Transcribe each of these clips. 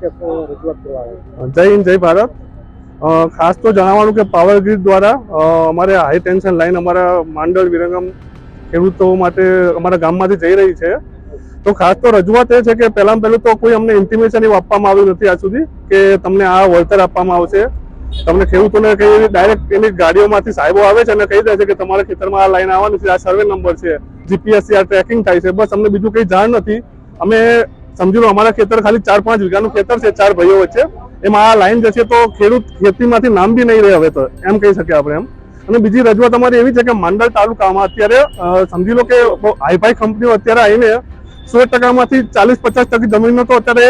કહેશો રજૂઆત કરવા આવ્યા? જય હિન્દ જય ભારત। ખાસ તો જણાવવાનું કે પાવર ગ્રીડ દ્વારા અમારે હાઈ ટેન્શન લાઈન અમારા માંડલ વિરંગામ ખેડૂતો માટે અમારા ગામમાંથી જઈ રહી છે। તો ખાસ તો રજૂઆત એ છે કે પહેલામાં પહેલું તો કોઈ અમને ઇન્ટિમેશન એવું આપવામાં આવ્યું નથી આજ સુધી કે તમને આ વળતર આપવામાં આવશે। તમને ખેડૂતોને કઈ ડાયરેક્ટ એની ગાડીઓમાંથી સાહેબો આવે છે અને કહી દે છે કે તમારા ખેતરમાં આ લાઈન આવવાની છે, આ સર્વે નંબર છે, જીપીએસસી આ ટ્રેકિંગ થાય છે, બસ અમને બીજું કંઈ જાણ નથી। અમે સમજી લો અમારા ખેતર ખાલી 4-5 વીઘાનું ખેતર છે 4 ભાઈઓ વચ્ચે, એમાં આ લાઈન જશે તો ખેડૂત ખેતીમાંથી નામ બી નહીં રહે હવે તો એમ કહી શકીએ આપણે એમ। અને બીજી રજૂઆત અમારી એવી છે કે માંડલ તાલુકામાં અત્યારે સમજી લો કે હાઈફાઈ કંપનીઓ અત્યારે આવીને 100%માંથી 40-50% જમીનો તો અત્યારે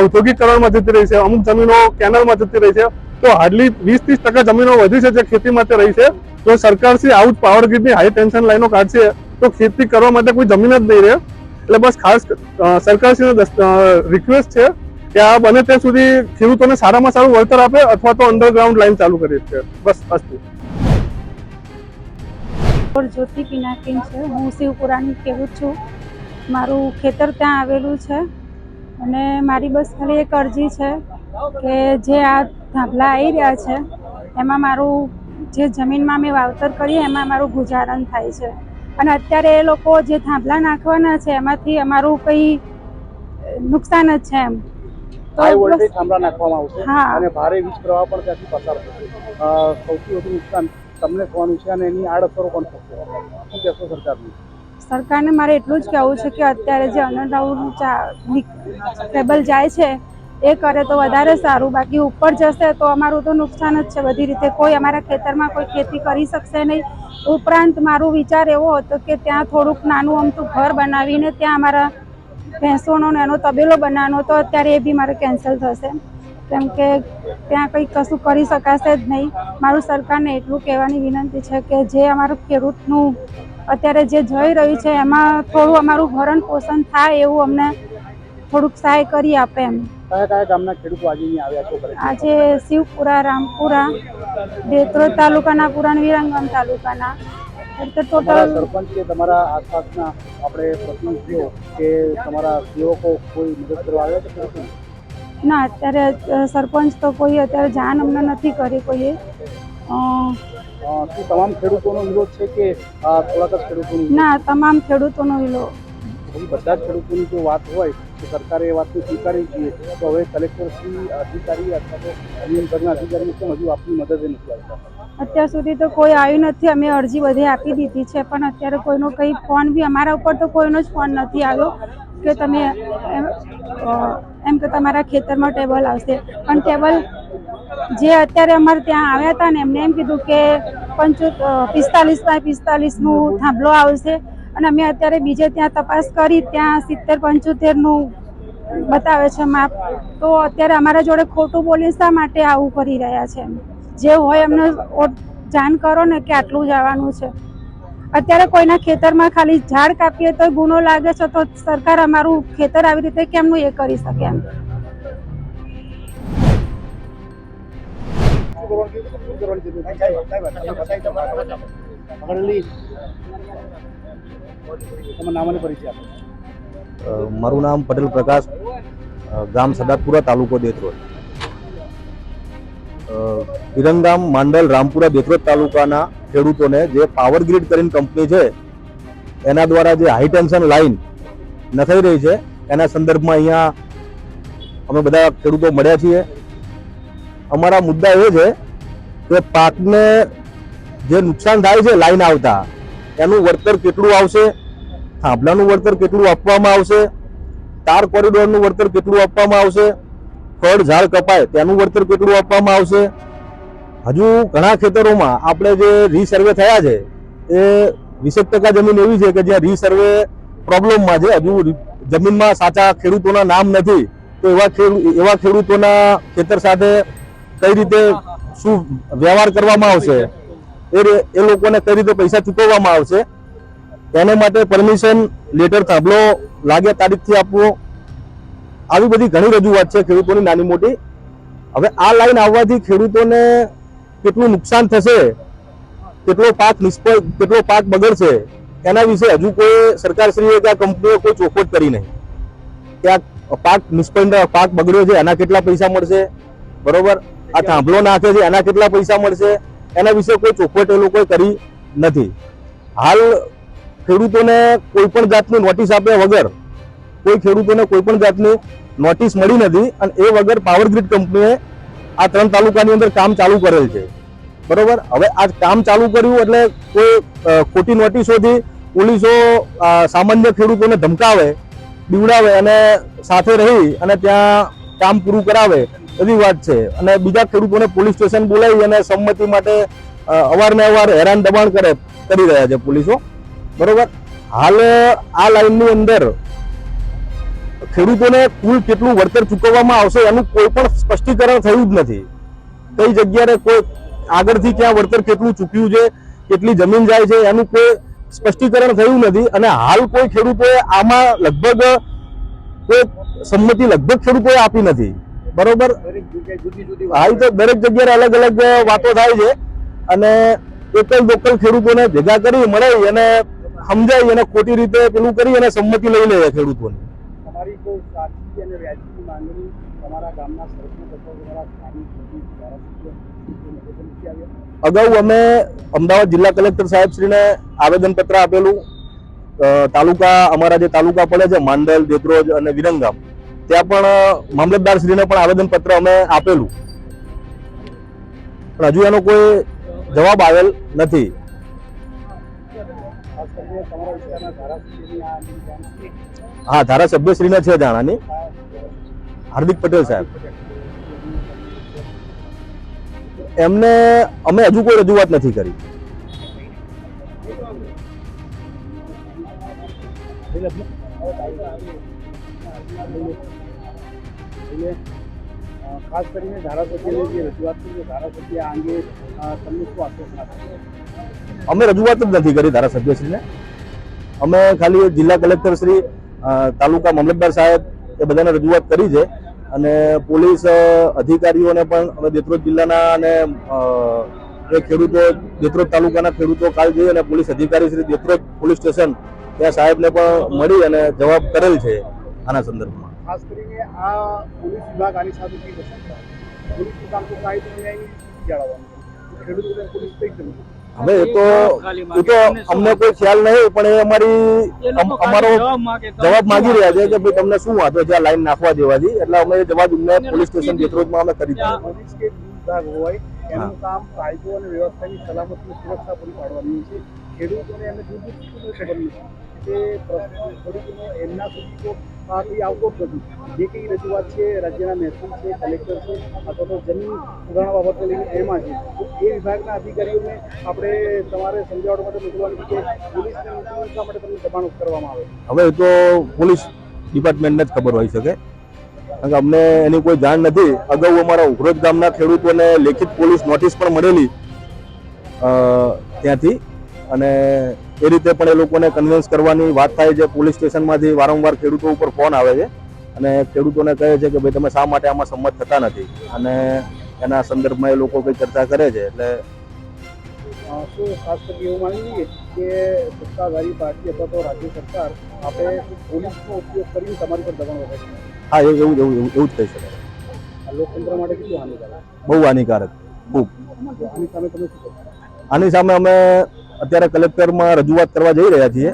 ઔદ્યોગિકરણમાં જતી રહી છે, અમુક જમીનો કેનલમાં જતી રહી છે, તો હાર્ડલી 20-30% જમીનો વધી છે જે ખેતી માટે રહી છે। તો સરકારશ્રી આવું જ પાવર ગ્રીડની હાઈ ટેન્શન લાઈનો કાઢશે તો ખેતી કરવા માટે કોઈ જમીન જ નહીં રહે। એટલે બસ ખાસ સરકારશ્રીને રિક્વેસ્ટ છે કે આ બને ત્યાં સુધી ખેડૂતોને સારામાં સારું વળતર આપે અથવા તો અંડરગ્રાઉન્ડ લાઈન ચાલુ કરી છે। બસ અસ્તુ। જ્યોતિ પિનાકીન છે, હું શિવપુરાની ખેડૂત છું। મારું ખેતર ત્યાં આવેલું છે અને મારી બસ ખાલી એક અરજી છે કે જે આ ધાબલા આવી રહ્યા છે એમાં મારું જે જમીનમાં અમે વાવતર કરીએ એમાં મારું ગુજારણ થાય છે અને અત્યારે એ લોકો જે થાંભલા નાખવાના છે એમાંથી અમારું કંઈ નુકસાન જ છે એમ। હાઈ વોલ્ટેજ થાંભલા નાખવામાં આવશે હા। અને ભારે વીજ પ્રવાહ પણ ત્યાંથી પસાર થશે। સૌથી વધુ નુકસાન તમને થવાનું છે અને એની આડઅસરો પણ થશે। શું કહેશો સરકારની? સરકારને મારે એટલું જ કહેવું છે કે અત્યારે જે અંડરગ્રાઉન્ડ કેબલ જાય છે એ કરે તો વધારે સારું, બાકી ઉપર જશે તો અમારું તો નુકસાન જ છે બધી રીતે। કોઈ અમારા ખેતરમાં કોઈ ખેતી કરી શકશે નહીં। ઉપરાંત મારો વિચાર એવો હતો કે ત્યાં થોડુંક નાનું અમથું ઘર બનાવીને ત્યાં અમારા ભેંસોનો એનો તબેલો બનાવવાનો, તો અત્યારે એ બી મારે કેન્સલ થશે કેમ કે ત્યાં કંઈ કશું કરી શકાશે જ નહીં। મારું સરકારને એટલું કહેવાની વિનંતી છે કે જે અમારું ખેડૂતનું અત્યારે જે જઈ રહ્યું છે એમાં થોડું અમારું ભરણ પોષણ થાય એવું અમને થોડુંક સહાય કરી આપે એમ। કયા કયા ગામના ખેડૂતો આજે અહીંયા આવ્યા છો? આજે શિવપુરા, રામપુરા, દેત્રોદ તાલુકાના, પુરાણ વિરંગામ તાલુકાના ટોટલ સરપંચ કે તમારા આસપાસના આપણે પ્રતિનિધિઓ કે તમારા સેવકો કોઈ મદદ કરવા આવ્યા છે ખેડૂતો? ના, અત્યારે સરપંચ તો કોઈ અત્યારે જાણ અમને નથી કરી કોઈએ। શું તમામ ખેડૂતોનો વિરોધ છે કે થોડાક જ ખેડૂતોનો? ના, તમામ ખેડૂતોનો વિરોધ। બધા જ ખેડૂતોની જો વાત હોય તો સરકારે એ વાતને સ્વીકારવી જોઈએ, તો હવે કલેક્ટરશ્રી અધિકારી અથવા તો નિયંત્રણના અધિકારીઓ કેમ હજુ આપની મદદે નથી આવતા? અત્યાર સુધી તો કોઈ આવ્યું નથી, અમે અરજી બધે આપી દીધી છે પણ અત્યારે કોઈનો કંઈ ફોન બી અમારા ઉપર તો કોઈનો જ ફોન નથી આવ્યો કે તમે એમ કે તમારા ખેતરમાં ટેબલ આવશે। પણ ટેબલ જે અત્યારે અમારે ત્યાં આવ્યા હતા ને એમને એમ કીધું કે 45x45નું થાંભલો આવશે અને અમે અત્યારે બીજે ત્યાં તપાસ કરી ત્યાં 70-75નું બતાવે છે માપ। તો અત્યારે અમારા જોડે ખોટું બોલી શા માટે આવું કરી રહ્યા છે? જે હોય એમને જાણ કરો ને કે આટલું જવાનું છે। અત્યારે કોઈના ખેતરમાં ખાલી ઝાડ કાપીએ તો ગુનો લાગે છે, તો સરકાર અમારું ખેતર આવી રીતે કેમનું એ કરી શકે એમ? મારું નામ પટેલ પ્રકાશ, ગામ સદાતપુરા, તાલુકો દેત્રોદ। વિરંગામ, માંડલ, રામપુરા, દેત્રોદ તાલુકાના ખેડૂતોને જે પાવર ગ્રીડ કરીને કંપની છે એના દ્વારા જે હાઈ ટેન્શન લાઈન નખાઈ રહી છે એના સંદર્ભમાં અહીંયા અમે બધા ખેડૂતો મળ્યા છીએ। અમારા મુદ્દા એ છે કે પાકને જે નુકસાન થાય છે લાઈન આવતા એનું વળતર કેટલું આવશે, થાંભલાનું વળતર કેટલું આપવામાં આવશે, તાર કોરિડોરનું વળતર કેટલું આપવામાં આવશે, ફળ ઝાડ કપાય તેનું વળતર કેટલું આપવામાં આવશે। હજુ ઘણા ખેતરોમાં આપણે જે રીસર્વે થયા છે એ 20% જમીન એવી છે કે જ્યાં રીસર્વે પ્રોબ્લેમમાં છે, હજુ જમીનમાં સાચા ખેડૂતોના નામ નથી। તો એવા ખેડૂતોના ખેતર સાથે કઈ રીતે શું વ્યવહાર કરવામાં આવશે, એ લોકોને કઈ રીતે પૈસા ચૂકવવામાં આવશે, એને માટે પરમિશન લેટર થાંભલો લાગે તારીખથી આપવો, આવી બધી ઘણી રજૂઆત છે ખેડૂતોની નાની મોટી। હવે આ લાઈન આવવાથી ખેડૂતોને કેટલું નુકસાન થશે, કેટલો પાક નિષ્ફળ, કેટલો પાક બગડશે, એના વિશે હજુ કોઈ સરકારશ્રીએ કે આ કંપનીએ કોઈ ચોખવટ કરી નહીં। કે આ પાક નિષ્ફળ પાક બગડ્યો છે એના કેટલા પૈસા મળશે, બરોબર, આ થાંભલો નાખે છે એના કેટલા પૈસા મળશે, એના વિશે કોઈ ચોખવટ એ લોકોએ કરી નથી. હાલ ખેડૂતોને કોઈ પણ જાતની નોટિસ આપ્યા વગર કોઈ ખેડૂતોને કોઈ પણ જાતની નોટિસ મળી નથી અને એ વગર પાવર ગ્રીડ કંપનીએ આ 3 તાલુકાની અંદર કામ ચાલુ કરેલ છે, બરોબર. હવે આ કામ ચાલુ કર્યું એટલે કોઈ ખોટી નોટિસોથી પોલીસો સામાન્ય ખેડૂતોને ધમકાવે, બીવડાવે અને સાથે રહી અને ત્યાં કામ પૂરું કરાવે એવી વાત છે. અને બીજા ખેડૂતોને પોલીસ સ્ટેશન બોલાવી અને સંમતિ માટે અવારનવાર હેરાન દબાણ કરી રહ્યા છે પોલીસો, બરોબર. હાલ આ લાઈનની અંદર ખેડૂતોને કુલ કેટલું વળતર ચૂકવવામાં આવશે એનું કોઈ પણ સ્પષ્ટીકરણ થયું જ નથી. કઈ જગ્યાએ કોઈ આગળથી ક્યાં વળતર કેટલું ચૂક્યું છે, કેટલી જમીન જાય છે એનું કોઈ સ્પષ્ટીકરણ થયું નથી. અને હાલ કોઈ ખેડૂતોએ આમાં લગભગ કોઈ સંમતિ ખેડૂતોએ આપી નથી, બરોબર. હાલ તો દરેક જગ્યાએ અલગ અલગ વાતો થાય છે અને લોકલ ખેડૂતોને ભેગા કરી મળાવી અને સમજાવી અને ખોટી રીતે પેલું કરી અને સંમતિ લઈ લે ખેડૂતોની. તમારી કોઈ સાચી અને વ્યાજબી માંગણી તમારા ગામના સરપંચ અથવા તમારા સ્થાનિક ધારાસભ્ય અગાઉ અમે અમદાવાદ જિલ્લા કલેક્ટર સાહેબશ્રીને આવેદનપત્ર આપેલું. તાલુકા અમારા જે તાલુકા પડે છે માંડલ, દેત્રોજ અને વિરમગામ, ત્યાં પણ મામલતદારશ્રીને પણ આવેદનપત્ર અમે આપેલું, પણ હજુ એનો કોઈ જવાબ આવેલ નથી. હા, ધારાસભ્યશ્રીને છે જાણાની, હાર્દિક પટેલ સાહેબ. એમને અમે હજુ કોઈ રજૂઆત નથી કરી. ખાસ કરીને ધારાસભ્યની જે રજૂઆત છે ધારાસભ્ય આ અંગે તમને શું આશ્વાસન આપે? અમે રજૂઆત જ નથી કરી ધારાસભ્યશ્રીને. અમે ખાલી જિલ્લા કલેક્ટર શ્રી, તાલુકા મામલતદાર સાહેબ એ બધાને રજૂઆત કરી છે અને પોલીસ અધિકારીઓને પણ અમે દેત્રોજ જિલ્લાના અને એ ખેડૂતો દેત્રોજ તાલુકાના ખેડૂતો કાલ જઈ અને પોલીસ અધિકારી શ્રી દેત્રોજ પોલીસ સ્ટેશન ત્યાં સાહેબને પણ મળી અને જવાબ કરેલ છે આના સંદર્ભમાં. ખાસ કરીને આ પોલીસ વિભાગ આની સાથે કઈ વસ્તુ પોલીસનું કામ તો કાયદો ન્યાય જાળવવાનું, ખેડૂતોને પોલીસ કઈ કરવું? હવે એ તો અમને કોઈ ખ્યાલ નહીં, પણ એ અમારો જવાબ માંગી રહ્યા છે કે ભાઈ તમને શું વાંધો છે આ લાઈન નાખવા દેવાથી, એટલે અમે એ જવાબ પોલીસ સ્ટેશન દેત્રોજમાં અમે કરી દીધો. પોલીસ કે વિભાગ હોય એનું કામ કાયદો અને વ્યવસ્થાની સલામતીની સુરક્ષા પૂરી પાડવાની છે. ખેડૂતોને એમને દૂર દૂર ખબર નથી કે ખેડૂતોને એમના સુધી તો કંઈ આવતો જ નથી. જે કંઈ રજૂઆત છે રાજ્યના મહેસૂલ છે, કલેક્ટર છે અથવા તો જમીન સુધારણા બાબતે લઈને એમાં છે, તો એ વિભાગના અધિકારીઓને આપણે તમારે સમજાવવા માટે મોકલવાનું કે પોલીસને મોકલવા માટે તમને દબાણ કરવામાં આવે. હવે એ તો પોલીસ ડિપાર્ટમેન્ટને જ ખબર હોઈ શકે, કારણ કે અમને એની કોઈ જાણ નથી. અગાઉ અમારા ઉઘરોજ ગામના ખેડૂતોને લેખિત પોલીસ નોટિસ પણ મળેલી ત્યાંથી, અને એ રીતે પણ એ લોકોને કન્વિન્સ કરવાની વાત થાય છે. પોલીસ સ્ટેશનમાંથી વારંવાર ખેડૂતો ઉપર ફોન આવે છે અને ખેડૂતોને કહે છે કે ભાઈ તમે શા માટે આમાં સંમત થતા નથી, અને એના સંદર્ભમાં એ લોકો કંઈ ચર્ચા કરે છે. એટલે શું ખાસ કરીને એવું માની લઈએ કે સત્તાધારી પાર્ટી અથવા તો રાજ્ય સરકાર આપણે પોલીસનો ઉપયોગ કરીને તમારી પર દબાણ વધારે? હા, એવું જ કહી શકાય. લોકતંત્ર માટે કેટલું હાનિકારક? બહુ હાનિકારક, ખૂબ. આની સામે તમે શું કરો? આની સામે અમે અત્યારે કલેક્ટરમાં રજૂઆત કરવા જઈ રહ્યા છીએ,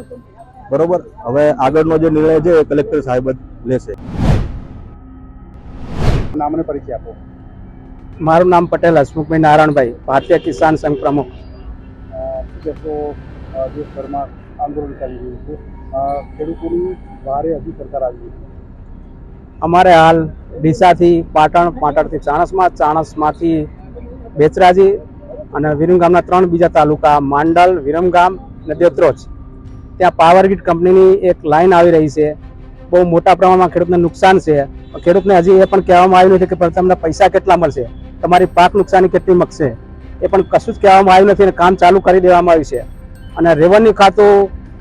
બરોબર. હવે આગળનો જે નિર્ણય છે એ કલેક્ટર સાહેબ જ લેશે. નામ અને પરિચય આપો. મારું નામ પટેલ હસમુખભાઈ નારાયણભાઈ, ભારતીય કિસાન સંઘ પ્રમુખ. શું કહેશો, દેશભરમાં આંદોલન ચાલી રહ્યું છે, ખેડૂતોની ભારે હજુ સરકાર આવી છે. અમારે હાલ ડીસાથી પાટણ, પાટણથી ચાણસમાંથી બેચરાજી અને વિરમગામના 3 બીજા તાલુકા માંડલ, વિરમગામ અને દેત્રોજ, ત્યાં પાવર ગ્રીડ કંપનીની એક લાઈન આવી રહી છે. બહુ મોટા પ્રમાણમાં ખેડૂતને નુકસાન છે. ખેડૂતને હજી એ પણ કહેવામાં આવ્યું નથી કે તમને પૈસા કેટલા મળશે, તમારી પાક નુકસાની કેટલી મળશે, એ પણ કશું જ કહેવામાં આવ્યું નથી અને કામ ચાલુ કરી દેવામાં આવ્યું છે. અને રેવન્યુ ખાતું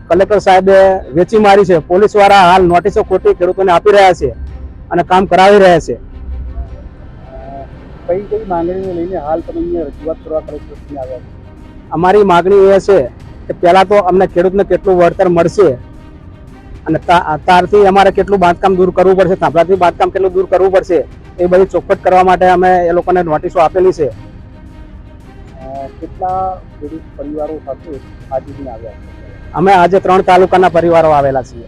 કલેક્ટર સાહેબે વેચી મારી છે. પોલીસવાળા હાલ નોટિસો ખોટી ખેડૂતોને આપી રહ્યા છે અને કામ કરાવી રહ્યા છે. કઈ માંગણીને લઈને હાલ તમે અહીંયા રજૂઆત કરવા કલેક્ટરશ્રીને આવ્યા છો? અમારી માગણી એ છે કે પહેલાં તો અમને ખેડૂતને કેટલું વળતર મળશે અને તારથી અમારે કેટલું બાંધકામ દૂર કરવું પડશે, થાંભલાથી બાંધકામ કેટલું દૂર કરવું પડશે એ બધી ચોખવટ કરવા માટે અમે એ લોકોને નોટિસો આપેલી છે. કેટલા ખેડૂત પરિવારો સાથે આજે દિન આવ્યા છે? અમે આજે 3 તાલુકાના પરિવારો આવેલા છીએ.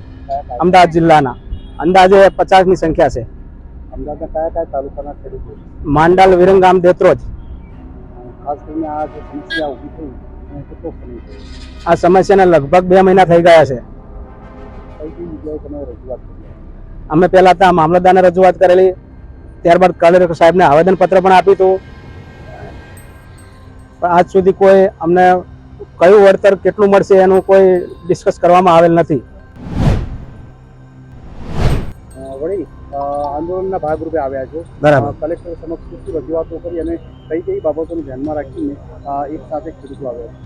અમદાવાદ જિલ્લાના અંદાજે 50 ની સંખ્યા છે. અમદાવાદના કયા કયા તાલુકાના ખેડૂતો? માંડલ, વિરમગામ, દેત્રોજ. ખાસ કરીને આ જે સમસ્યા ઊભી થઈ એને કેટલો સમય થયો? આ સમસ્યાને લગભગ 2 મહિના થઈ ગયા છે. કઈ કઈ જગ્યાએ તમે રજૂઆત કરી? અમે પહેલા તો મામલતદારને રજૂઆત કરેલી, ત્યારબાદ કલેક્ટર સાહેબને આવેદનપત્ર પણ આપ્યું હતું, પણ આજ સુધી કોઈ અમને કયું વળતર કેટલું મળશે એનું કોઈ ડિસ્કસ કરવામાં આવેલ નથી. વળી આંદોલનના ભાગરૂપે આવ્યા છો, બરાબર. કલેક્ટર સમક્ષ શું રજૂઆતો કરી અને કઈ કઈ બાબતોને ધ્યાનમાં રાખીને એક સાથે ખેડૂતો આવ્યા છે?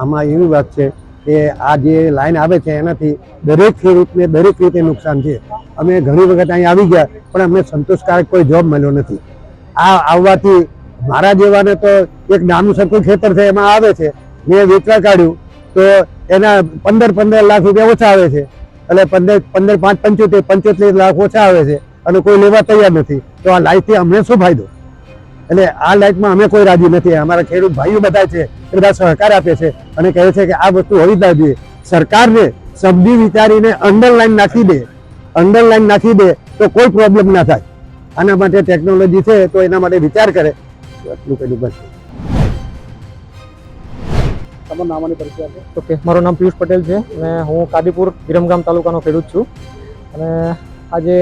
આમાં એવી વાત છે કે આ જે લાઈન આવે છે એનાથી દરેક ખેડૂતને દરેક રીતે નુકસાન છે. અમે ઘણી વખત અહીં આવી ગયા પણ અમને સંતોષકારક કોઈ જોબ મળ્યો નથી. આ આવવાથી મારા જેવાને તો એક નાનું સરખું ખેતર છે એમાં આવે છે, મેં વેચવા કાઢ્યું તો એના 15 લાખ રૂપિયા ઓછા આવે છે, એટલે 15 5 75 લાખ ઓછા આવે છે અને કોઈ લેવા તૈયાર નથી. તો આ લાઈટથી અમને શું ફાયદો? એટલે આ લાઈટમાં અમે કોઈ રાજી નથી. અમારા ખેડૂત ભાઈઓ બધા છે એ બધા સહકાર આપે છે અને કહે છે કે આ વસ્તુ હોવી જ જોઈએ. સરકારને સમજી વિચારીને અંડરલાઈન નાખી દે તો કોઈ પ્રોબ્લેમ ના થાય. આના માટે ટેકનોલોજી છે તો એના માટે વિચાર કરે. એટલું કીધું બસ. તમારું નામ અને પરિચય આપો. ઓકે, મારું નામ પિયુષ પટેલ છે અને હું કાદીપુર વિરમગામ તાલુકાનો ખેડૂત છું. અને આજે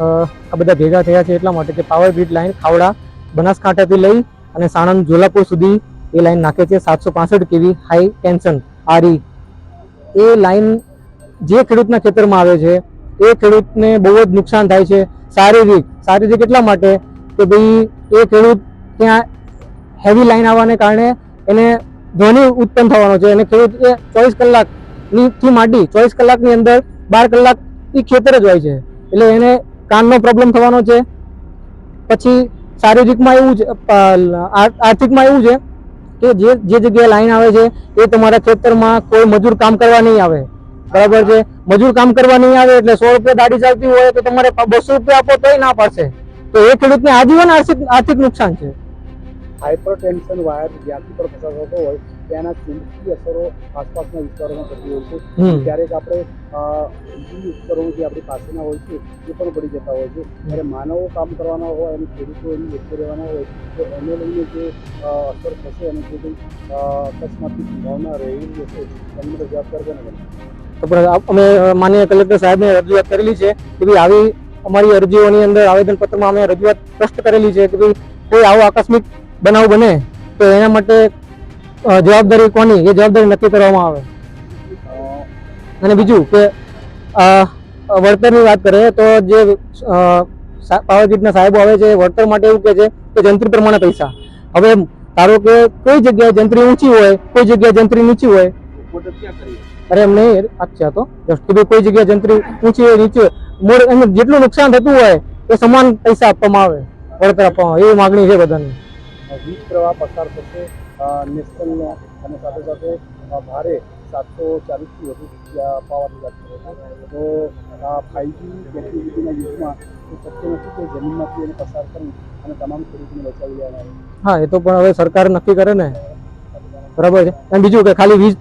આ બધા ભેગા થયા છે એટલા માટે કે પાવર ગ્રીડ લાઈન ખાવડા બનાસકાંઠાથી લઈ અને સાણંદ જોલાપુર સુધી એ લાઈન નાખે છે 765 kV હાઈ ટેન્શન RE. એ લાઈન જે ખેડૂતના ખેતરમાં આવે છે એ ખેડૂતને બહુ જ નુકસાન થાય છે. શારીરિક એટલા માટે કે ભાઈ એ ખેડૂત ત્યાં હેવી લાઈન આવવાને કારણે એને ધ્વનિ ઉત્પન્ન થવાનો છે અને ખેડૂત એ 24 કલાકથી માંડી 24 કલાકની અંદર 12 કલાક એ ખેતર જ હોય છે, એટલે એને કાનનો પ્રોબ્લેમ થવાનો છે. પછી શારીરિકમાં એવું છે, આર્થિકમાં એવું છે કે જે જગ્યાએ લાઈન આવે છે એ તમારા ખેતરમાં કોઈ મજૂર કામ કરવા નહીં આવે, બરાબર છે. મજૂર કામ કરવા નહીં આવે એટલે 100 રૂપિયા દાડી ચાલતી હોય તો તમારે 200 રૂપિયા આપો તોય ના પાડશે. તો એ ખેડૂતને આજીવન આર્થિક નુકસાન છે. હાઇપર ટેન્શન વાયર જ્યાંથી પર પસાર થતો હોય ત્યાંના ચુંબકીય અસરો આસપાસના વિસ્તારોમાં થતી હોય છે. ક્યારેક આપણે વીજળી ઉપકરણો જે આપણી પાસેના હોય છે એ પણ પડી જતા હોય છે. ત્યારે માનવો કામ કરવાના હોય અને ખેડૂતો એની વચ્ચે રહેવાના હોય તો એને લઈને જે અસર થશે અને જે કંઈ અકસ્માતની સંભાવના રહેલી હશે એની માટે જવાબદાર કોને બને? તો પણ અમે માનનીય કલેક્ટર સાહેબને રજૂઆત કરેલી છે કે ભાઈ આવી અમારી અરજીઓની અંદર આવેદનપત્રમાં અમે રજૂઆત સ્પષ્ટ કરેલી છે કે ભાઈ કોઈ આવો આકસ્મિક બનાવ બને તો એના માટે જવાબદારી કોની એ જવાબદારી નક્કી કરવામાં આવે. અને બીજું કે વળતરની વાત કરીએ તો જે પાવર ગ્રીડના સાહેબો આવે છે વળતર માટે એવું કહે છે કે જંત્રી પ્રમાણે પૈસા. હવે ધારો કે કોઈ જગ્યાએ જંત્રી ઊંચી હોય કોઈ જગ્યાએ જંત્રી નીચી હોય, અરે એમ નહીં અચ્છા તો કોઈ જગ્યાએ જંત્રી ઊંચી હોય નીચી હોય એમને જેટલું નુકસાન થતું હોય એ સમાન પૈસા આપવામાં આવે, વળતર આપવામાં આવે એવી માગણી છે બધાની. વીજ પ્રવાહ પસાર થશે નેશનલ અને સાથે સાથે ભારે 740થી વધુ પાવરની વાત કરે છે તો 5G ટેકનોલોજીના યુગમાં શક્ય નથી કે જમીનમાંથી એને પસાર કરી અને તમામ ખેડૂતોને બચાવી લેવાના આવે. હા, એ તો પણ હવે સરકાર નક્કી કરે ને, બરાબર છે. અને બીજું કે ખાલી વીજ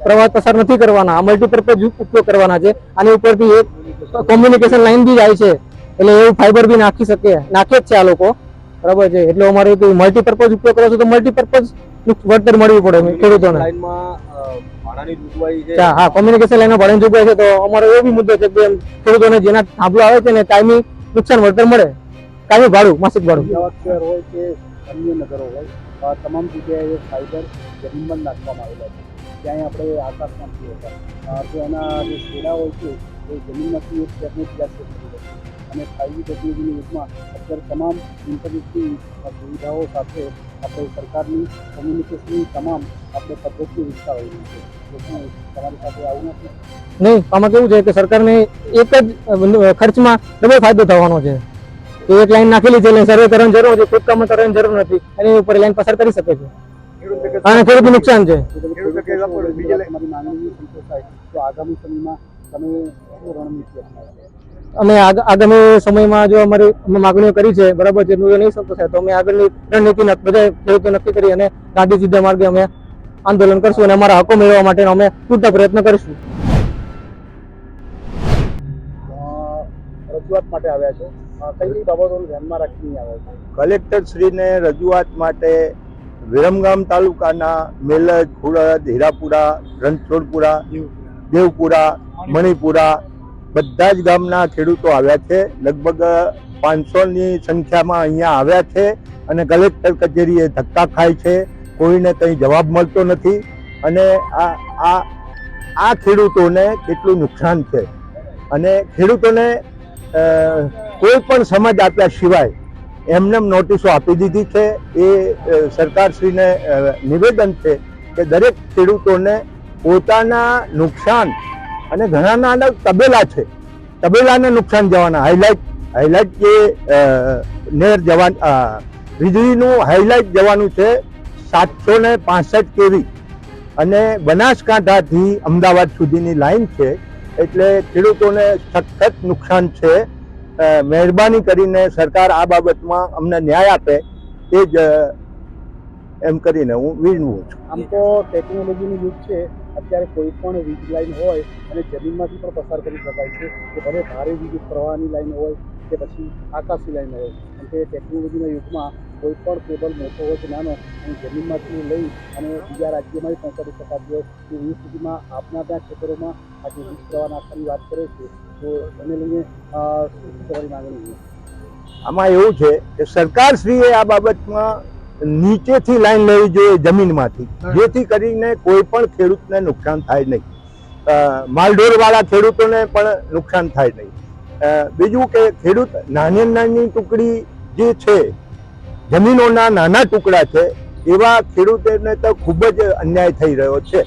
પ્રવાહ પસાર નથી કરવાના, આ મલ્ટીપર્પઝ ઉપયોગ કરવાના છે. આની ઉપરથી એક કોમ્યુનિકેશન લાઈન બી જાય છે એટલે એવું ફાઈબર બી નાખે જ છે આ લોકો, બરાબર છે. એટલે અમારે મલ્ટીપર્પઝ ઉપયોગ કરો છો તો મલ્ટીપર્પઝ વળતર મળવી પડે ખેડૂતોને. હા, કોમ્યુનિકેશન લાઈનમાં ભાડાની જોગવાઈ છે તો અમારો એવો બી મુદ્દો છે કે ખેડૂતોને જેના થાંભલો આવે છે ને કાયમી નુકસાન વળતર મળે, કાયમી ભાડું, માસિક ભાડું. અમદાવાદ શહેર હોય કે અન્ય નગરો હોય તમામ જગ્યાએ ફાઈબર જમીનમાં નાખવામાં આવેલા છે. ક્યાંય આપણે આકાશમાં નથી હોતા તો એના જે શેડા હોય છે એ જમીનમાંથી એક શહેરને બીજા શહેર કરી દે છે. અને 5G ટેકનોલોજીના યુગમાં અત્યારે તમામ ઇન્ટરનેટની સુવિધાઓ સાથે આપણે સરકારની કોમ્યુનિકેશનની તમામ આપણે પદ્ધતિઓ વિકસાવી રહી છે. તો શું તમારી સાથે આવું નથી? નહીં, આમાં કેવું છે કે સરકારને એક જ ખર્ચમાં ડબલ ફાયદો થવાનો છે. તો એક લાઈન નાખેલી છે એટલે સર્વે કરવાની જરૂર છે, ખોદકામ કરવાની જરૂર નથી, એની ઉપર લાઈન પસાર કરી શકે છે અને ખેડૂતને નુકસાન છે. તમારી માંગણીઓ સંતોષાય તો આગામી સમયમાં તમે શું રણનીતિ અપનાવશો? અમે આગામી સમયમાં જો અમે માગણીઓ કરી છે બરાબર છે નહીં સંતોષાય તો અમે આગળની રણનીતિ બધા ખેડૂતો નક્કી કરી અને ગાંધી સીધા માર્ગે અમે આંદોલન કરશું અને અમારા હકો મેળવવા માટે અમે પૂરતા પ્રયત્ન કરીશું. રજૂઆત માટે આવ્યા છો, કઈ કઈ બાબતોને ધ્યાનમાં રાખીને આવ્યા છો? કલેક્ટર શ્રીને રજૂઆત માટે વિરમગામ તાલુકાના મેલજ, ખુડદ, હીરાપુરા, રણછોડપુરા, દેવપુરા, મણિપુરા બધા જ ગામના ખેડૂતો આવ્યા છે. લગભગ 500ની સંખ્યામાં અહીંયા આવ્યા છે અને કલેક્ટર કચેરીએ ધક્કા ખાય છે. કોઈને કંઈ જવાબ મળતો નથી અને આ ખેડૂતોને કેટલું નુકસાન છે અને ખેડૂતોને કોઈ પણ સમજ આપ્યા સિવાય એમને નોટિસો આપી દીધી છે. એ સરકારશ્રીને નિવેદન છે કે દરેક ખેડૂતોને પોતાના નુકસાન અને ઘણાના તબેલા છે, તબેલાને નુકસાન જવાના હાઈલાઇટ જે નેર જવાન વીજળીનું હાઈલાઇટ જવાનું છે 765 kV અને બનાસકાંઠાથી અમદાવાદ સુધીની લાઈન છે એટલે ખેડૂતોને સખત નુકસાન છે. મહેરબાની કરીને સરકાર આ બાબતમાં અમને ન્યાય આપે એ જ એમ કરીને હું વિનવું છું. આમ તો ટેકનોલોજીનું યુગ છે, અત્યારે કોઈ પણ વીજ લાઈન હોય અને જમીનમાંથી પણ પસાર કરી શકાય છે કે ભલે ભારે વીજ પ્રવાહની લાઈન હોય કે પછી આકાશી લાઈન હોય. કેમ કે ટેકનોલોજીના યુગમાં કોઈ પણ કેબલ મોટો હોય કે નાનો અને જમીનમાંથી લઈ અને બીજા રાજ્યમાં પહોંચાડી શકાતી હોય એવી સ્થિતિમાં આપના ત્યાં ખેતરોમાં આજે વીજ પ્રવાહ નાખવાની વાત કરે છે તો એને લઈને શું તમારી માંગણી છે? આમાં એવું છે કે સરકારશ્રીએ આ બાબતમાં નીચેથી લાઈન લેવી જોઈએ જમીનમાંથી, જેથી કરીને કોઈ પણ ખેડૂતને નુકસાન થાય નહીં, માલઢોરવાળા ખેડૂતોને પણ નુકસાન થાય નહીં. બીજું કે ખેડૂત નાની ટુકડી જે છે, જમીનોના નાના ટુકડા છે, એવા ખેડૂતોને તો ખૂબ જ અન્યાય થઈ રહ્યો છે.